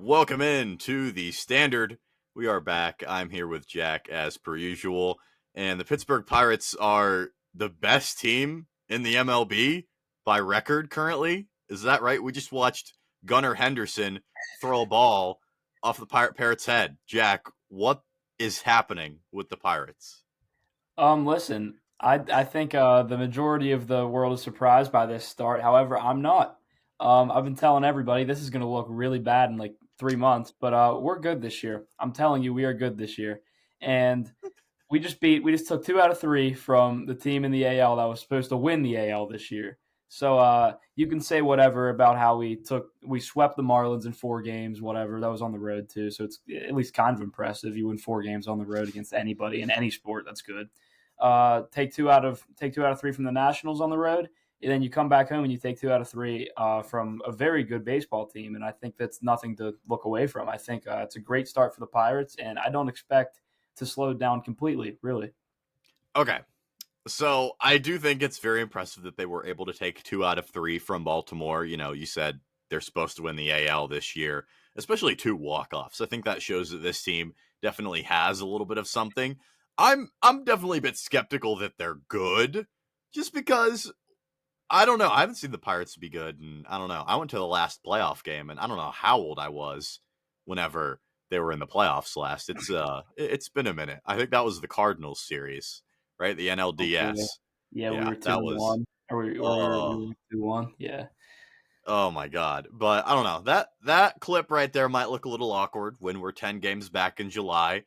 Welcome in to the Standard. We are back. I'm here with Jack as per usual. And the Pittsburgh Pirates are the best team in the MLB by record currently. Is that right? We just watched Gunnar Henderson throw a ball off the Pirate's head. Jack, what is happening with the Pirates? Listen, I think the majority of the world is surprised by this start. However, I'm not. I've been telling everybody this is going to look really bad in like 3 months, but we're good this year. I'm telling you, we are good this year, and we just took 2 out of 3 from the team in the AL that was supposed to win the AL this year. So you can say whatever about how we swept the Marlins in 4 games, whatever. That was on the road too, so it's at least kind of impressive. You win 4 games on the road against anybody in any sport. That's good. Take 2 out of 3 from the Nationals on the road, and then you come back home and you take 2 out of 3 from a very good baseball team, and I think that's nothing to look away from. I think it's a great start for the Pirates, and I don't expect to slow down completely, really. Okay. So I do think it's very impressive that they were able to take 2 out of 3 from Baltimore. You said they're supposed to win the AL this year, especially 2 walk-offs. I think that shows that this team definitely has a little bit of something. I'm definitely a bit skeptical that they're good, just because I don't know. I haven't seen the Pirates be good, and I don't know. I went to the last playoff game, and I don't know how old I was whenever they were in the playoffs last. It's been a minute. I think that was the Cardinals series, right? The Okay. NLDS. Yeah, we Yeah, were two that was one, or we oh were 2-1. Yeah. oh my god. But I don't know. That clip right there might look a little awkward when we're 10 games back in July.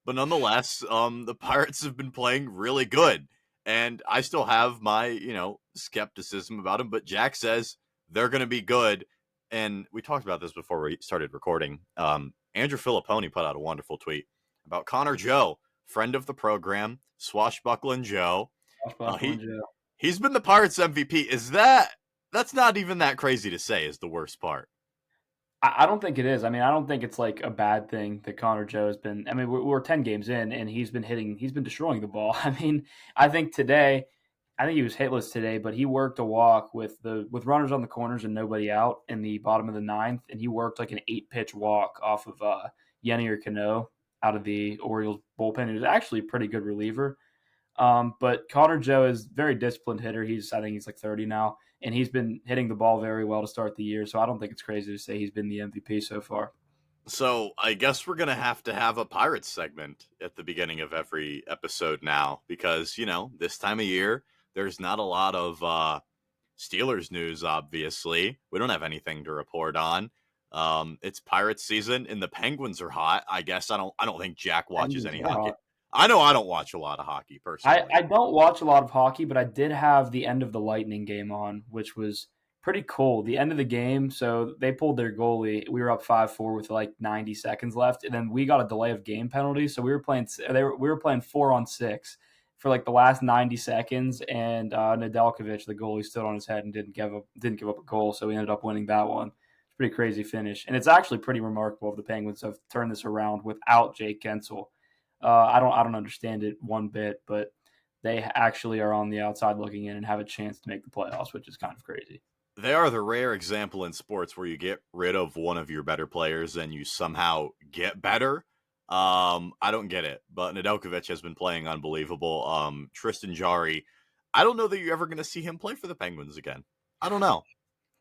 But nonetheless, the Pirates have been playing really good. And I still have my, skepticism about them, but Jack says they're going to be good. And we talked about this before we started recording. Andrew Filipponi put out a wonderful tweet about Connor Joe, friend of the program, swashbuckling Joe. Uh, Buckle and he Joe. he's been the Pirates MVP. That's not even that crazy to say is the worst part. I don't think it is. I mean, I don't think it's like a bad thing that Connor Joe has been. I mean, we're 10 games in, and he's been destroying the ball. I mean, I think today, I think he was hitless today, but he worked a walk with runners on the corners and nobody out in the bottom of the ninth, and he worked like an 8 pitch walk off of Yennier Cano out of the Orioles bullpen. He was actually a pretty good reliever. But Connor Joe is a very disciplined hitter. I think he's like 30 now, and he's been hitting the ball very well to start the year. So I don't think it's crazy to say he's been the MVP so far. So I guess we're gonna have to have a Pirates segment at the beginning of every episode now, because this time of year there's not a lot of Steelers news. Obviously, we don't have anything to report on. It's Pirates season, and the Penguins are hot. I guess I don't think Jack watches Penguins any are hockey. hot. I know I don't watch a lot of hockey I personally. don't watch a lot of hockey, but I did have the end of the Lightning game on, which was pretty cool. The end of the game, so they pulled their goalie. We were up 5-4 with like 90 seconds left, and then we got a delay of game penalty. So we were playing 4-on-6 for like the last 90 seconds, and Nedeljkovic, the goalie, stood on his head and didn't give up a goal. So we ended up winning that one. It's a pretty crazy finish, and it's actually pretty remarkable if the Penguins have turned this around without Jake Gensel. I don't understand it one bit, but they actually are on the outside looking in and have a chance to make the playoffs, which is kind of crazy. They are the rare example in sports where you get rid of one of your better players and you somehow get better. I don't get it, but Nedeljkovic has been playing unbelievable. Tristan Jari, I don't know that you're ever going to see him play for the Penguins again. I don't know.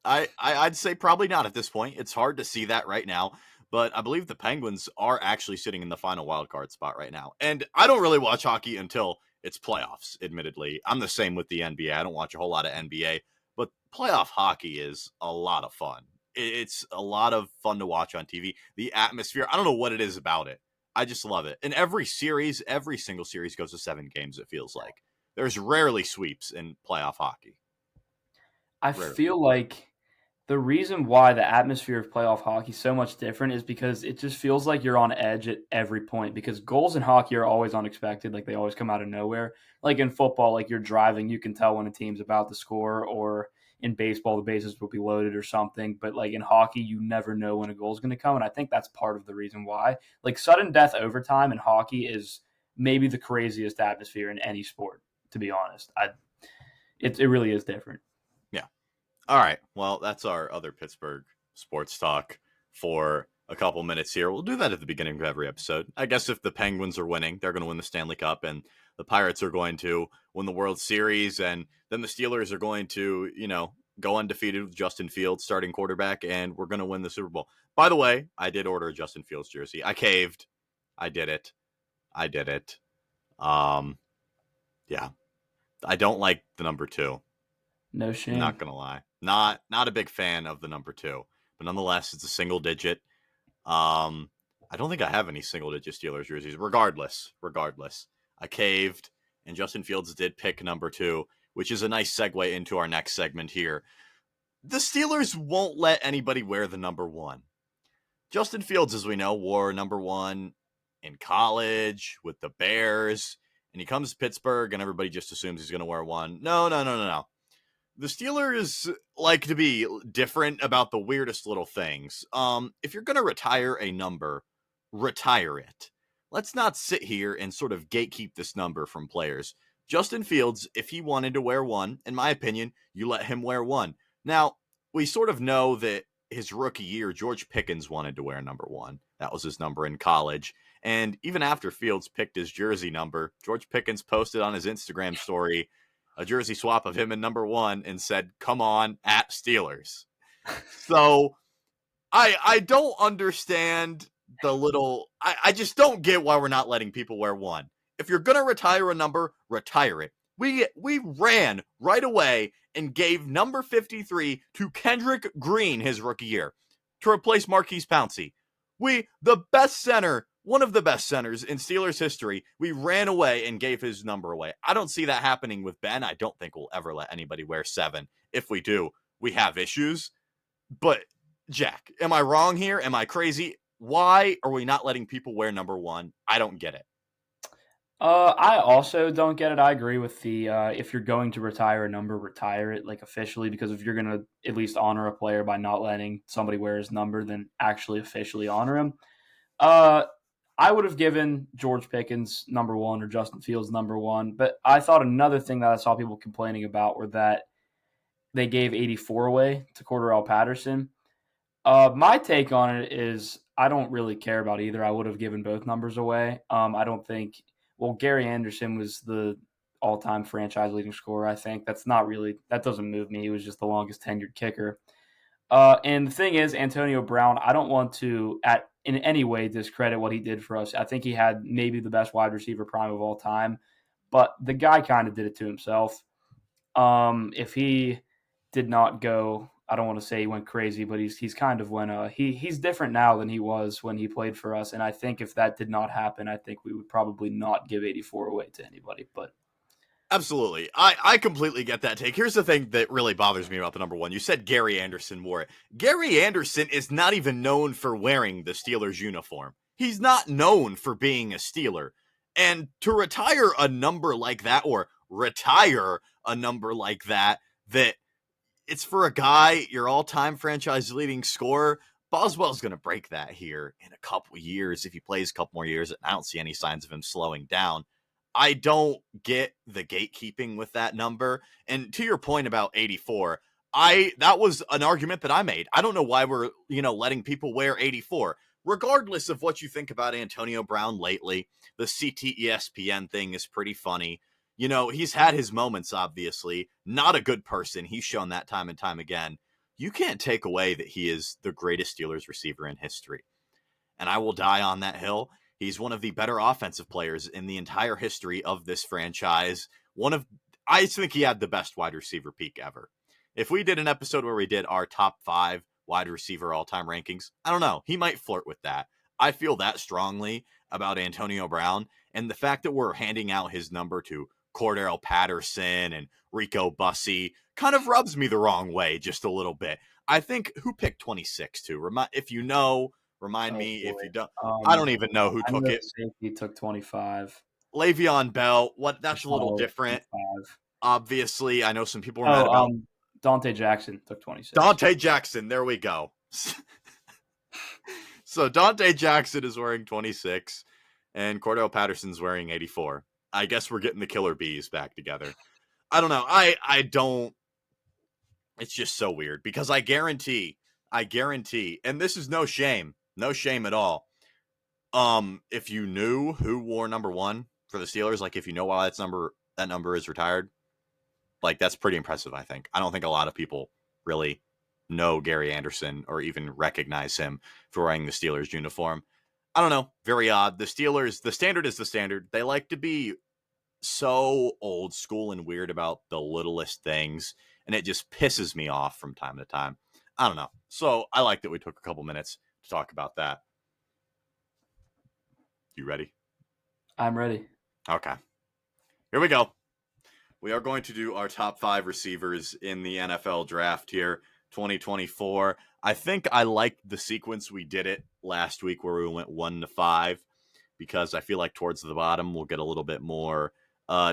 I'd say probably not at this point. It's hard to see that right now, but I believe the Penguins are actually sitting in the final wild card spot right now. And I don't really watch hockey until it's playoffs, admittedly. I'm the same with the NBA. I don't watch a whole lot of NBA, but playoff hockey is a lot of fun. It's a lot of fun to watch on TV. The atmosphere, I don't know what it is about it. I just love it. And every single series goes to 7 games, it feels like. There's rarely sweeps in playoff hockey. I Rarely. feel like the reason why the atmosphere of playoff hockey is so much different is because it just feels like you're on edge at every point because goals in hockey are always unexpected. Like they always come out of nowhere. Like in football, like you're driving, you can tell when a team's about to score, or in baseball, the bases will be loaded or something. But like in hockey, you never know when a goal's going to come. And I think that's part of the reason why. Like sudden death overtime in hockey is maybe the craziest atmosphere in any sport, to be honest. It really is different. Yeah. All right. Well, that's our other Pittsburgh sports talk for a couple minutes here. We'll do that at the beginning of every episode. I guess if the Penguins are winning, they're going to win the Stanley Cup, and the Pirates are going to win the World Series, and then the Steelers are going to, go undefeated with Justin Fields starting quarterback, and we're going to win the Super Bowl. By the way, I did order a Justin Fields jersey. I caved. I did it. Yeah. I don't like the number 2. No I'm not shame. gonna lie. Not a big fan of the number 2, but nonetheless, it's a single digit. I don't think I have any single digit Steelers jerseys. Regardless, I caved, and Justin Fields did pick number 2, which is a nice segue into our next segment here. The Steelers won't let anybody wear the number 1. Justin Fields, as we know, wore number 1 in college with the Bears, and he comes to Pittsburgh, and everybody just assumes he's going to wear 1. No. The Steelers like to be different about the weirdest little things. If you're going to retire a number, retire it. Let's not sit here and sort of gatekeep this number from players. Justin Fields, if he wanted to wear 1, in my opinion, you let him wear 1. Now, we sort of know that his rookie year, George Pickens wanted to wear number 1. That was his number in college. And even after Fields picked his jersey number, George Pickens posted on his Instagram story a jersey swap of him in number 1 and said, "Come on, at Steelers." So I don't understand the little, I just don't get why we're not letting people wear 1. If you're going to retire a number, retire it. We ran right away and gave number 53 to Kendrick Green his rookie year to replace Marquise Pouncey. The best center, one of the best centers in Steelers history, we ran away and gave his number away. I don't see that happening with Ben. I don't think we'll ever let anybody wear 7. If we do, we have issues. But, Jack, am I wrong here? Am I crazy? Why are we not letting people wear number 1? I don't get it. I also don't get it. I agree with the if you're going to retire a number, retire it like officially, because if you're going to at least honor a player by not letting somebody wear his number, then actually officially honor him. I would have given George Pickens number 1 or Justin Fields number 1, but I thought another thing that I saw people complaining about were that they gave 84 away to Cordarrelle Patterson. My take on it is I don't really care about either. I would have given both numbers away. I don't think. Well, Gary Anderson was the all-time franchise leading scorer. I think that doesn't move me. He was just the longest tenured kicker. And the thing is, Antonio Brown, I don't want to in any way discredit what he did for us. I think he had maybe the best wide receiver prime of all time, but the guy kind of did it to himself. If he did not go, I don't want to say he went crazy, but he's kind of he's different now than he was when he played for us. And I think if that did not happen, I think we would probably not give 84 away to anybody. But Absolutely. I completely get that take. Here's the thing that really bothers me about the number 1. You said Gary Anderson wore it. Gary Anderson is not even known for wearing the Steelers uniform. He's not known for being a Steeler. And to retire a number like that, or retire a number like that it's for a guy, your all-time franchise leading scorer, Boswell's going to break that here in a couple years. If he plays a couple more years, I don't see any signs of him slowing down. I don't get the gatekeeping with that number. And to your point about 84, that was an argument that I made. I don't know why we're, letting people wear 84. Regardless of what you think about Antonio Brown lately, the CTESPN thing is pretty funny. He's had his moments, obviously. Not a good person. He's shown that time and time again. You can't take away that he is the greatest Steelers receiver in history. And I will die on that hill. He's one of the better offensive players in the entire history of this franchise. I think he had the best wide receiver peak ever. If we did an episode where we did our top 5 wide receiver all-time rankings, I don't know. He might flirt with that. I feel that strongly about Antonio Brown. And the fact that we're handing out his number to Cordarrelle Patterson and Rico Bussey kind of rubs me the wrong way just a little bit. I think who picked 26 too? If you know, remind me. If you don't, I don't even know who I took know it. safety took 25. Le'Veon Bell. That's a little Apollo, different. 25. Obviously, I know some people were mad about Dante Jackson took 26. Dante Jackson. There we go. So Dante Jackson is wearing 26, and Cordarrelle Patterson's wearing 84. I guess we're getting the Killer Bees back together. I don't know. I don't. It's just so weird because I guarantee, and this is no shame. No shame at all. If you knew who wore number 1 for the Steelers, like if you know why that number is retired, like that's pretty impressive, I think. I don't think a lot of people really know Gary Anderson or even recognize him for wearing the Steelers uniform. I don't know, very odd. The Steelers, the standard is the standard. They like to be so old school and weird about the littlest things, and it just pisses me off from time to time. I don't know. So I like that we took a couple minutes to talk about that. You ready? I'm ready. Okay. Here we go. We are going to do our top 5 receivers in the NFL draft here, 2024. I think I liked the sequence we did it last week where we went 1 to 5 because I feel like towards the bottom we'll get a little bit more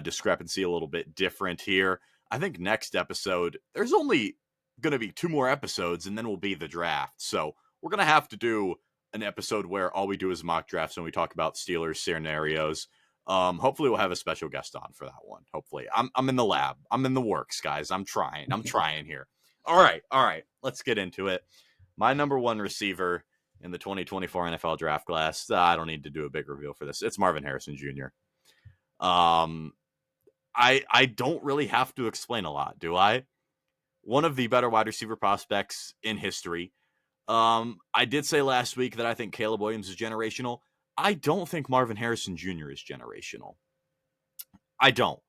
discrepancy, a little bit different here. I think next episode, there's only going to be 2 more episodes and then will be the draft. So we're going to have to do an episode where all we do is mock drafts and we talk about Steelers scenarios. Hopefully we'll have a special guest on for that one. Hopefully. I'm in the lab. I'm in the works, guys. I'm trying here. All right. Let's get into it. My number 1 receiver in the 2024 NFL draft class. I don't need to do a big reveal for this. It's Marvin Harrison Jr. I don't really have to explain a lot, do I? One of the better wide receiver prospects in history. I did say last week that I think Caleb Williams is generational. I don't think Marvin Harrison Jr. is generational. I don't.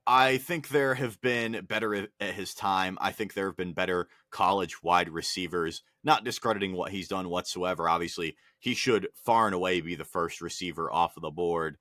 I think there have been better at his time. I think there have been better college wide receivers, not discrediting what he's done whatsoever. Obviously, he should far and away be the first receiver off of the board.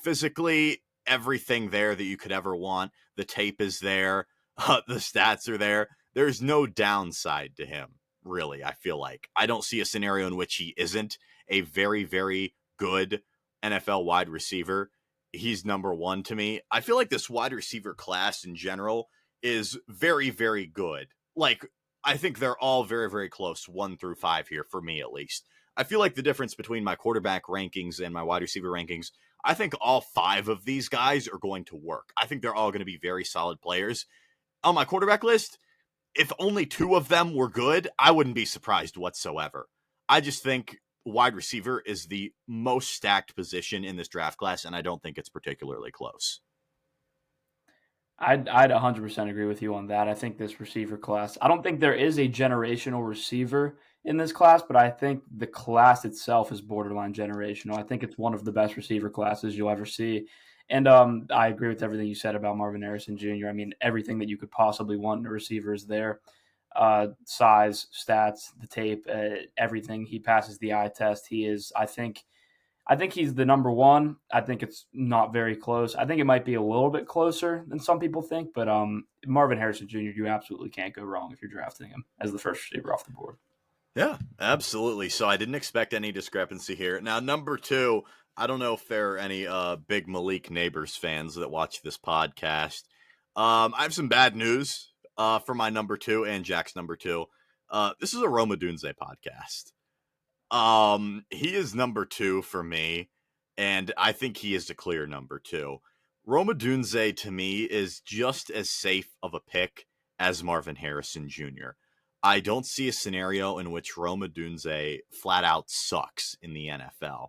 Physically, everything there that you could ever want. The tape is there. The stats are there. There's no downside to him, really, I feel like. I don't see a scenario in which he isn't a very, very good NFL wide receiver. He's number 1 to me. I feel like this wide receiver class in general is very, very good. Like, I think they're all very, very close, 1 through 5 here, for me at least. I feel like the difference between my quarterback rankings and my wide receiver rankings, I think all 5 of these guys are going to work. I think they're all going to be very solid players. On my quarterback list, if only 2 of them were good, I wouldn't be surprised whatsoever. I just think wide receiver is the most stacked position in this draft class, and I don't think it's particularly close. I'd 100% agree with you on that. I think this receiver class, I don't think there is a generational receiver in this class, but I think the class itself is borderline generational. I think it's one of the best receiver classes you'll ever see. And I agree with everything you said about Marvin Harrison Jr. I mean, everything that you could possibly want in a receiver is there. Size, stats, the tape, everything. He passes the eye test. He is, I think he's the number 1. I think it's not very close. I think it might be a little bit closer than some people think, but Marvin Harrison Jr., you absolutely can't go wrong if you're drafting him as the first receiver off the board. Yeah, absolutely. So I didn't expect any discrepancy here. Now, number 2, I don't know if there are any big Malik Neighbors fans that watch this podcast. I have some bad news for my number 2 and Jack's number 2. This is a Roma Dunze podcast. He is number 2 for me, and I think he is the clear number 2. Roma Dunze, to me, is just as safe of a pick as Marvin Harrison Jr. I don't see a scenario in which Roma Dunze flat out sucks in the NFL.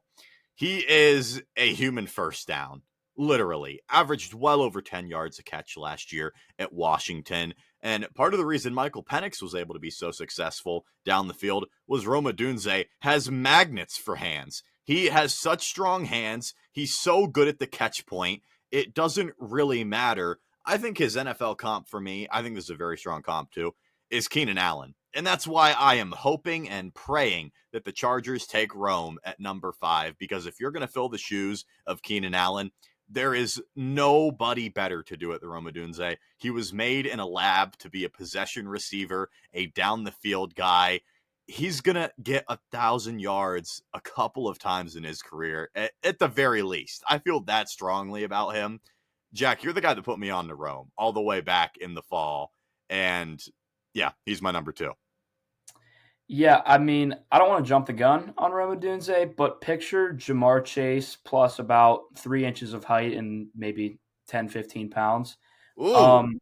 He is a human first down, literally. Averaged well over 10 yards a catch last year at Washington. And part of the reason Michael Penix was able to be so successful down the field was Roma Dunze has magnets for hands. He has such strong hands. He's so good at the catch point. It doesn't really matter. I think his NFL comp for me, I think this is a very strong comp too, is Keenan Allen. And that's why I am hoping and praying that the Chargers take Rome at number 5, because if you're going to fill the shoes of Keenan Allen, there is nobody better to do it than Roma Dunze. He was made in a lab to be a possession receiver, a down the field guy. He's going to get 1,000 yards a couple of times in his career, at the very least. I feel that strongly about him. Jack, you're the guy that put me on to Rome all the way back in the fall. And yeah, he's my number 2. Yeah, I mean, I don't want to jump the gun on Roma Dunze, but picture Jamar Chase plus about 3 inches of height and maybe 10, 15 pounds. Ooh.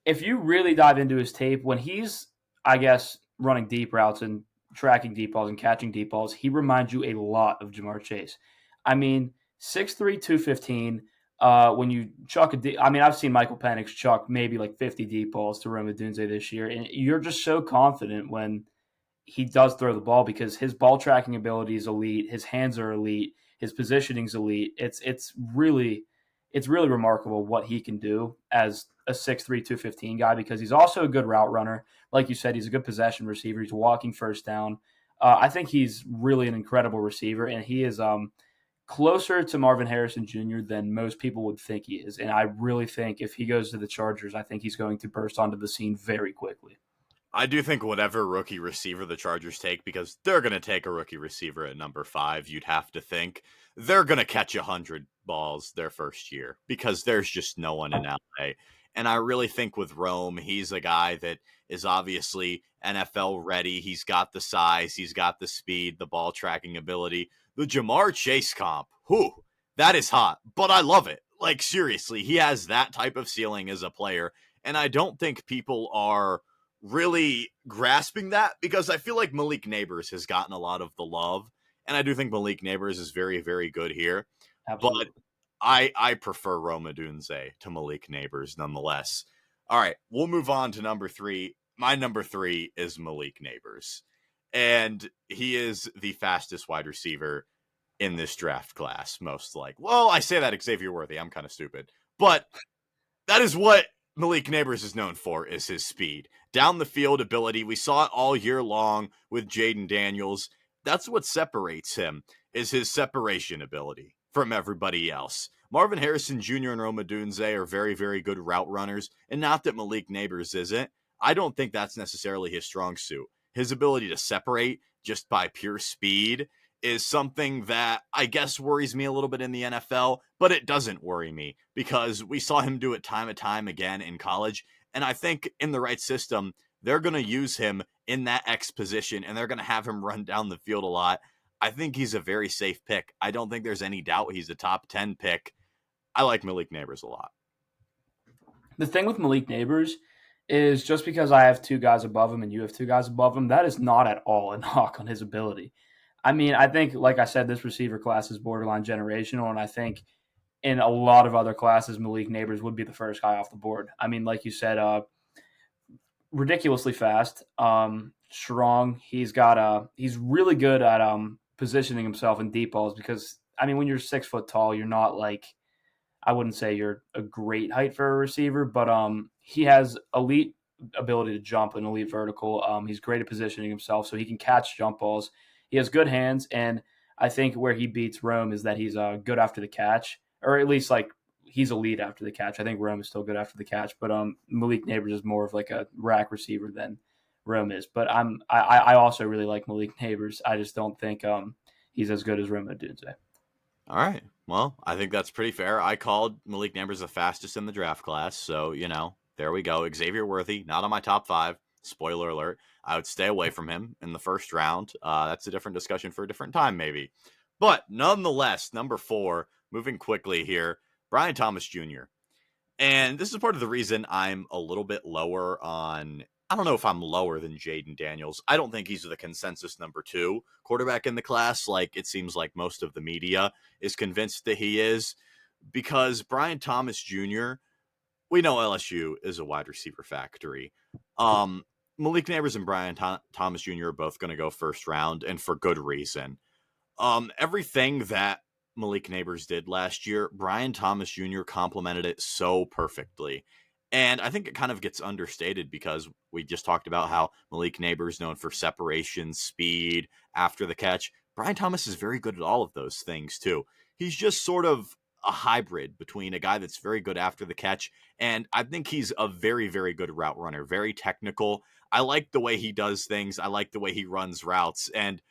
If you really dive into his tape, when he's, I guess, running deep routes and tracking deep balls and catching deep balls, he reminds you a lot of Jamar Chase. I mean, 6'3", 215. When you chuck I've seen Michael Penix chuck maybe like 50 deep balls to Rome Odunze this year, and you're just so confident when he does throw the ball because his ball tracking ability is elite, his hands are elite, his positioning's elite. It's really remarkable what he can do as a 6'3", 215 guy because he's also a good route runner. Like you said, he's a good possession receiver. He's walking first down. I think he's really an incredible receiver, and he is closer to Marvin Harrison Jr. than most people would think he is. And I really think if he goes to the Chargers, I think he's going to burst onto the scene very quickly. I do think whatever rookie receiver the Chargers take, because they're going to take a rookie receiver at number 5, you'd have to think they're going to catch 100 balls their first year because there's just no one in LA. And I really think with Rome, he's a guy that is obviously NFL ready. He's got the size, he's got the speed, the ball tracking ability. The Jamar Chase comp, whew, that is hot, but I love it. Like, seriously, he has that type of ceiling as a player. And I don't think people are really grasping that because I feel like Malik Neighbors has gotten a lot of the love. And I do think Malik Neighbors is very, very good here. But Absolutely. I prefer Roma Dunze to Malik Neighbors nonetheless. All right, we'll move on to number 3. My number 3 is Malik Neighbors. And he is the fastest wide receiver in this draft class, most like. Well, I say that Xavier Worthy. I'm kind of stupid. But that is what Malik Neighbors is known for, is his speed. Down the field ability. We saw it all year long with Jaden Daniels. That's what separates him, is his separation ability from everybody else. Marvin Harrison Jr. and Rome Odunze are very, very good route runners, and not that Malik Neighbors isn't. I don't think that's necessarily his strong suit. His ability to separate just by pure speed is something that I guess worries me a little bit in the NFL, but it doesn't worry me because we saw him do it time and time again in college. And I think in the right system, they're going to use him in that X position and they're going to have him run down the field a lot. I think he's a very safe pick. I don't think there's any doubt he's a top 10 pick. I like Malik Neighbors a lot. The thing with Malik Neighbors is just because I have 2 guys above him and you have 2 guys above him, that is not at all a knock on his ability. I mean, I think, like I said, this receiver class is borderline generational, and I think in a lot of other classes, Malik Neighbors would be the first guy off the board. I mean, like you said, ridiculously fast, strong. He's really good at positioning himself in deep balls because I mean, when you're 6 foot tall, you're not like, I wouldn't say you're a great height for a receiver, but he has elite ability to jump and elite vertical. He's great at positioning himself, so he can catch jump balls. He has good hands, and I think where he beats Rome is that he's good after the catch, or at least like he's elite after the catch. I think Rome is still good after the catch, but Malik Neighbors is more of like a rack receiver than Rome is. But I also really like Malik Neighbors. I just don't think he's as good as Rome Odunze. All right. Well, I think that's pretty fair. I called Malik Neighbors the fastest in the draft class. So, there we go. Xavier Worthy, not on my top 5. Spoiler alert. I would stay away from him in the first round. That's a different discussion for a different time, maybe. But nonetheless, number 4, moving quickly here, Brian Thomas Jr. And this is part of the reason I'm a little bit lower on, I don't know if I'm lower than Jaden Daniels. I don't think he's the consensus number 2 quarterback in the class. Like it seems like most of the media is convinced that he is, because Brian Thomas Jr., we know LSU is a wide receiver factory. Malik Neighbors and Brian Thomas Jr. are both going to go first round, and for good reason. Everything that Malik Neighbors did last year, Brian Thomas Jr. complemented it so perfectly. And I think it kind of gets understated because we just talked about how Malik Neighbors known for separation, speed, after the catch. Brian Thomas is very good at all of those things too. He's just sort of a hybrid between a guy that's very good after the catch, and I think he's a very, very good route runner, very technical. I like the way he does things. I like the way he runs routes. And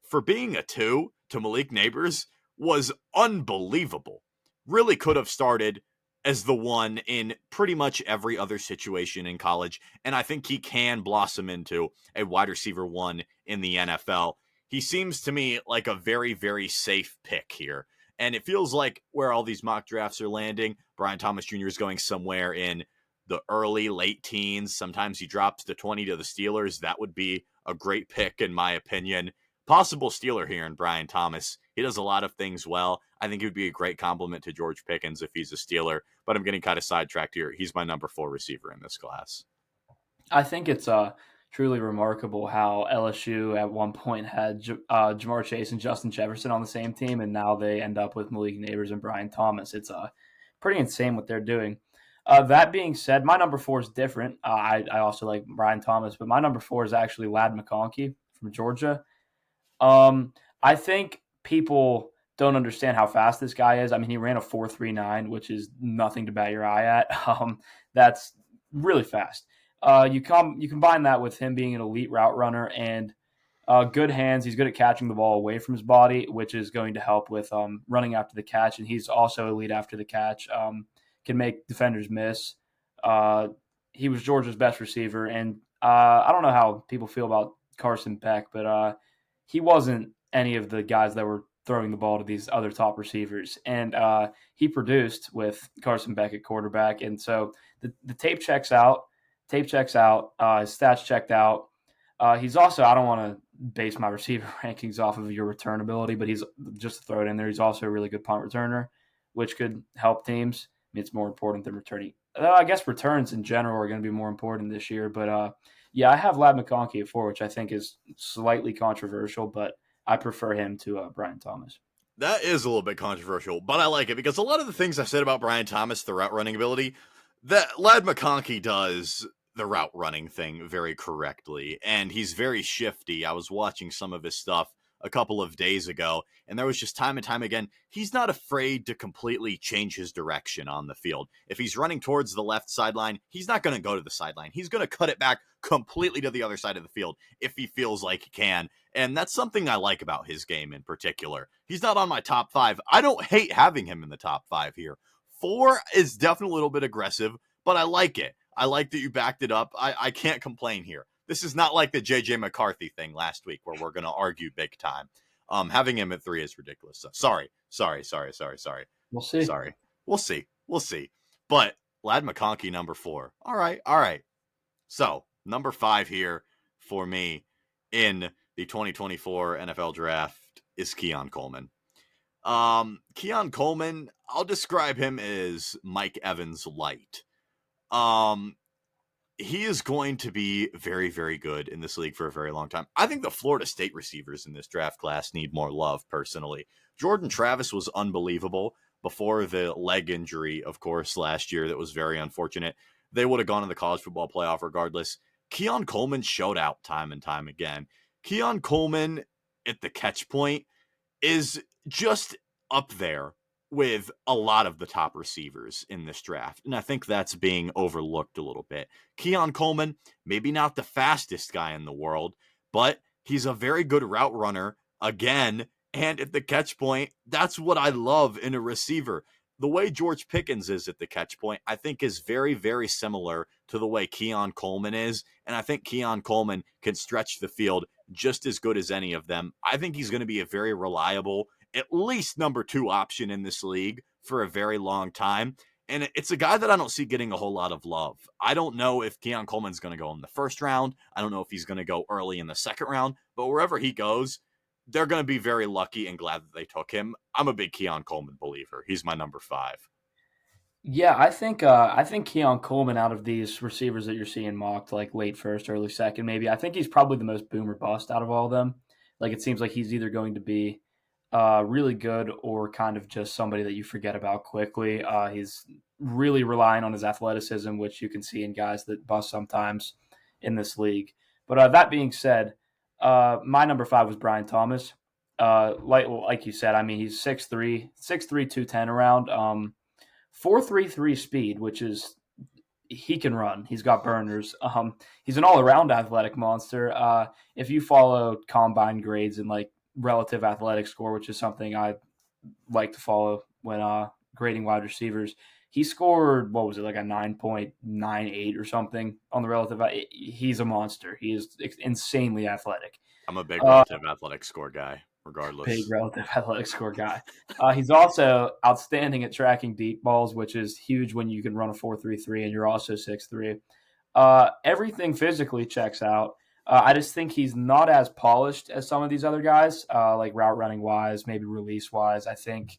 for being a 2 to Malik Neighbors was unbelievable. Really could have started as the 1 in pretty much every other situation in college. And I think he can blossom into a wide receiver 1 in the NFL. He seems to me like a very, very safe pick here. And it feels like where all these mock drafts are landing, Brian Thomas Jr. is going somewhere in the early, late teens. Sometimes he drops to 20 to the Steelers. That would be a great pick, in my opinion. Possible Steeler here in Brian Thomas. He does a lot of things well. I think he would be a great compliment to George Pickens if he's a Steeler, but I'm getting kind of sidetracked here. He's my number 4 receiver in this class. I think it's truly remarkable how LSU at one point had Jamar Chase and Justin Jefferson on the same team, and now they end up with Malik Neighbors and Brian Thomas. It's pretty insane what they're doing. That being said, my number 4 is different. I also like Brian Thomas, but my number 4 is actually Ladd McConkey from Georgia. I think people don't understand how fast this guy is. I mean, he ran a 4.39, which is nothing to bat your eye at. That's really fast. You combine that with him being an elite route runner and good hands. He's good at catching the ball away from his body, which is going to help with running after the catch. And he's also elite after the catch. Can make defenders miss. He was Georgia's best receiver, and I don't know how people feel about Carson Beck, but he wasn't any of the guys that were throwing the ball to these other top receivers. And he produced with Carson Beck at quarterback. And so the tape checks out. His stats checked out. He's also, I don't want to base my receiver rankings off of your return ability, but he's, just to throw it in there, he's also a really good punt returner, which could help teams. I mean, it's more important than returning. I guess returns in general are going to be more important this year. But yeah, I have Ladd McConkey at 4, which I think is slightly controversial, but I prefer him to Brian Thomas. That is a little bit controversial, but I like it because a lot of the things I said about Brian Thomas, the route running ability, that Ladd McConkey does the route running thing very correctly, and he's very shifty. I was watching some of his stuff a couple of days ago, and there was just time and time again, he's not afraid to completely change his direction on the field. If he's running towards the left sideline, he's not going to go to the sideline. He's going to cut it back completely to the other side of the field if he feels like he can. And that's something I like about his game in particular. He's not on my top 5. I don't hate having him in the top 5 here. 4 is definitely a little bit aggressive, but I like it. I like that you backed it up. I can't complain here. This is not like the J.J. McCarthy thing last week where we're going to argue big time. Having him at 3 is ridiculous. So, sorry. We'll see. Sorry. We'll see. But Ladd McConkey, number 4. All right. So, number 5 here for me in the 2024 NFL Draft is Keon Coleman. Keon Coleman, I'll describe him as Mike Evans light. He is going to be very, very good in this league for a very long time. I think the Florida State receivers in this draft class need more love, personally. Jordan Travis was unbelievable before the leg injury, of course, last year. That was very unfortunate. They would have gone to the college football playoff regardless. Keon Coleman showed out time and time again. Keon Coleman at the catch point is just up there with a lot of the top receivers in this draft. And I think that's being overlooked a little bit. Keon Coleman, maybe not the fastest guy in the world, but he's a very good route runner again. And at the catch point, that's what I love in a receiver. The way George Pickens is at the catch point, I think is very, very similar to the way Keon Coleman is. And I think Keon Coleman can stretch the field just as good as any of them. I think he's going to be a very reliable, at least number 2 option in this league for a very long time. And it's a guy that I don't see getting a whole lot of love. I don't know if Keon Coleman's going to go in the first round. I don't know if he's going to go early in the second round. But wherever he goes, they're going to be very lucky and glad that they took him. I'm a big Keon Coleman believer. He's my number 5. Yeah, I think Keon Coleman, out of these receivers that you're seeing mocked, like late first, early second, maybe, I think he's probably the most boom or bust out of all of them. Like, it seems like he's either going to be really good or kind of just somebody that you forget about quickly. He's really relying on his athleticism, which you can see in guys that bust sometimes in this league. But that being said, my number 5 was Brian Thomas. Like you said, I mean, he's 6'3", 210 around. 4.33 speed, which is, he can run. He's got burners. He's an all-around athletic monster. If you follow combine grades and like relative athletic score, which is something I like to follow when grading wide receivers, he scored, what was it, like a 9.98 or something on the relative. He's a monster. He is insanely athletic. I'm a big relative athletic score guy, regardless. Big relative athletic score guy. He's also outstanding at tracking deep balls, which is huge when you can run a 4.33 and you're also 6'3". Everything physically checks out. I just think he's not as polished as some of these other guys, like route running wise, maybe release wise. I think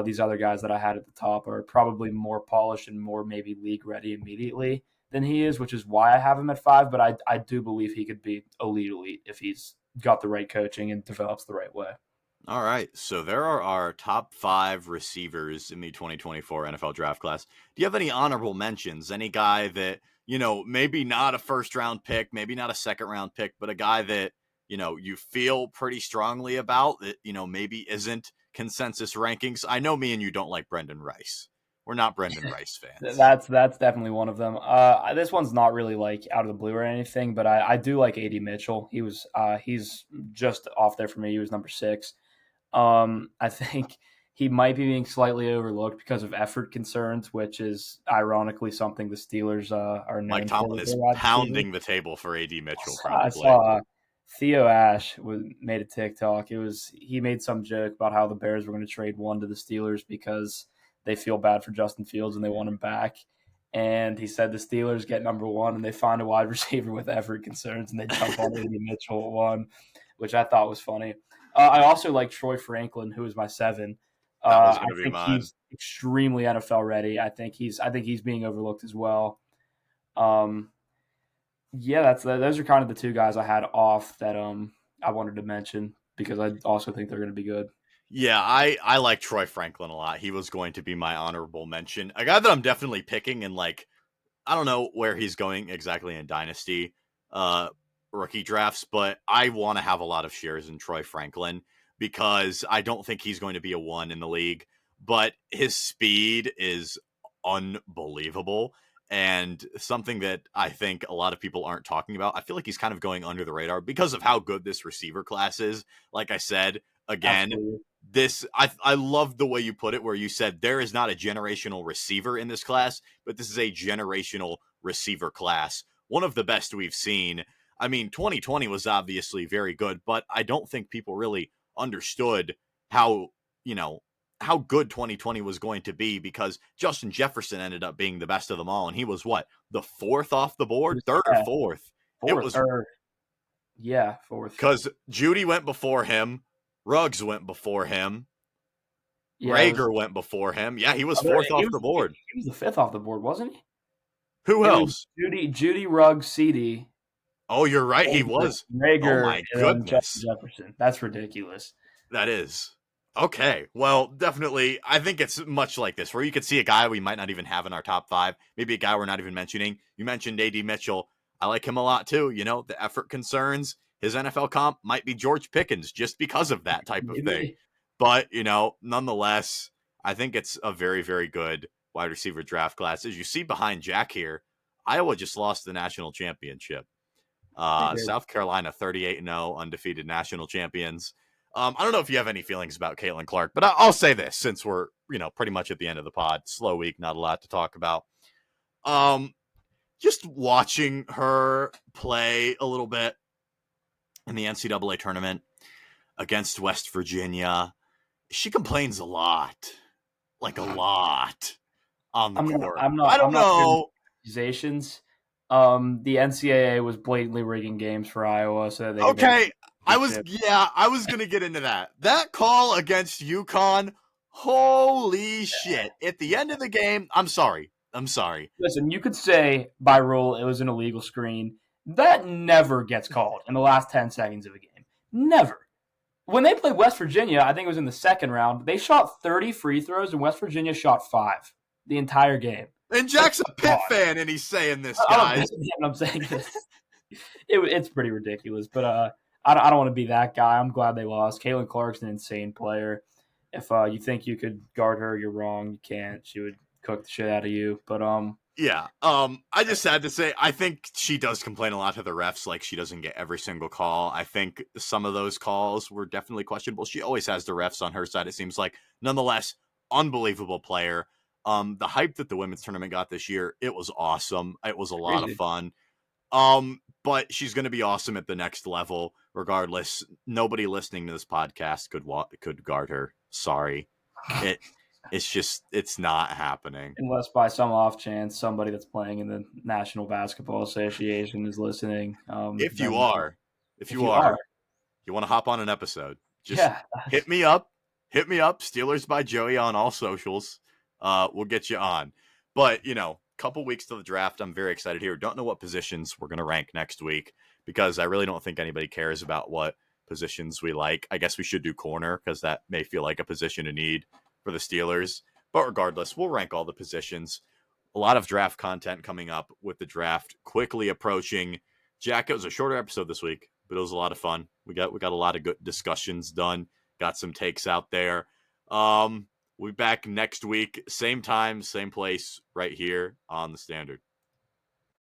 these other guys that I had at the top are probably more polished and more maybe league ready immediately than he is, which is why I have him at 5. But I do believe he could be elite if he's got the right coaching and develops the right way. All right, so there are our top 5 receivers in the 2024 NFL draft class. Do you have any honorable mentions? Any guy that, maybe not a first round pick, maybe not a second round pick, but a guy that, you feel pretty strongly about that, maybe isn't consensus rankings? I know me and you don't like Brendan Rice. We're not Brendan Rice fans. That's definitely one of them. This one's not really like out of the blue or anything, but I do like AD Mitchell. He's just off there for me. He was number 6. I think he might be being slightly overlooked because of effort concerns, which is ironically something the Steelers are known Mike Tomlin for. is pounding the table for AD Mitchell, I probably. saw Theo Ash made a TikTok. He made some joke about how the Bears were going to trade one to the Steelers because they feel bad for Justin Fields and they want him back. And he said the Steelers get number 1 and they find a wide receiver with effort concerns and they jump on AD Mitchell at 1, which I thought was funny. I also like Troy Franklin, who is my 7. That was I going to be think mine. he's extremely NFL ready. I think he's being overlooked as well. Yeah, those are kind of the 2 guys I had off that I wanted to mention because I also think they're going to be good. Yeah, I like Troy Franklin a lot. He was going to be my honorable mention. A guy that I'm definitely picking, and I don't know where he's going exactly in Dynasty rookie drafts, but I want to have a lot of shares in Troy Franklin because I don't think he's going to be a 1 in the league, but his speed is unbelievable and something that I think a lot of people aren't talking about. I feel like he's kind of going under the radar because of how good this receiver class is. Like I said, again, Absolutely. I love the way you put it where you said there is not a generational receiver in this class, but this is a generational receiver class. One of the best we've seen. I mean, 2020 was obviously very good, but I don't think people really understood how, how good 2020 was going to be because Justin Jefferson ended up being the best of them all. And he was what? The 4th off the board? 3rd or 4th? It was 4th. Because Judy went before him. Ruggs went before him. Yeah, Rager went before him. Yeah, he was 4th off the board. He was the 5th off the board, wasn't he? Who else? Judy, Ruggs, CD. Oh, you're right. He was. Rager, Oh, my and goodness. Jefferson. That's ridiculous. That is. Okay. Well, definitely. I think it's much like this, where you could see a guy we might not even have in our top 5. Maybe a guy we're not even mentioning. You mentioned AD Mitchell. I like him a lot, too. The effort concerns. His NFL comp might be George Pickens just because of that type of thing. But, nonetheless, I think it's a very, very good wide receiver draft class. As you see behind Jack here, Iowa just lost the national championship. South Carolina 38-0, undefeated national champions. I don't know if you have any feelings about Caitlin Clark, but I'll say this since we're, pretty much at the end of the pod. Slow week, not a lot to talk about. Just watching her play a little bit in the NCAA tournament against West Virginia, she complains a lot, like a lot on the court. I don't know. Accusations. The NCAA was blatantly rigging games for Iowa, so they okay. I was going to get into that. That call against UConn, holy shit. At the end of the game, I'm sorry. Listen, you could say by rule it was an illegal screen. That never gets called in the last 10 seconds of a game. Never. When they played West Virginia, I think it was in the second round, they shot 30 free throws and West Virginia shot 5 the entire game. And Jack's a Pitt fan and he's saying this, guys. I'm saying this. It's pretty ridiculous, but I don't want to be that guy. I'm glad they lost. Caitlin Clark's an insane player. If you think you could guard her, you're wrong. You can't. She would cook the shit out of you. But yeah. I just had to say, I think she does complain a lot to the refs. Like, she doesn't get every single call. I think some of those calls were definitely questionable. She always has the refs on her side, it seems like. Nonetheless, unbelievable player. The hype that the women's tournament got this year, it was awesome. It was a lot of fun. But she's going to be awesome at the next level, regardless. Nobody listening to this podcast could guard her. Sorry. it's not happening. Unless by some off chance somebody that's playing in the National Basketball Association is listening, If you then are, if if you you are, are, you want to hop on an episode, just yeah, hit me up. Hit me up. Steelers by Joey on all socials. We'll get you on. But, couple weeks to the draft. I'm very excited here. Don't know what positions we're going to rank next week because I really don't think anybody cares about what positions we like. I guess we should do corner because that may feel like a position of need for the Steelers. But regardless, we'll rank all the positions. A lot of draft content coming up with the draft quickly approaching. Jack, it was a shorter episode this week, but it was a lot of fun. We got a lot of good discussions done. Got some takes out there. We'll be back next week, same time, same place, right here on the Standard.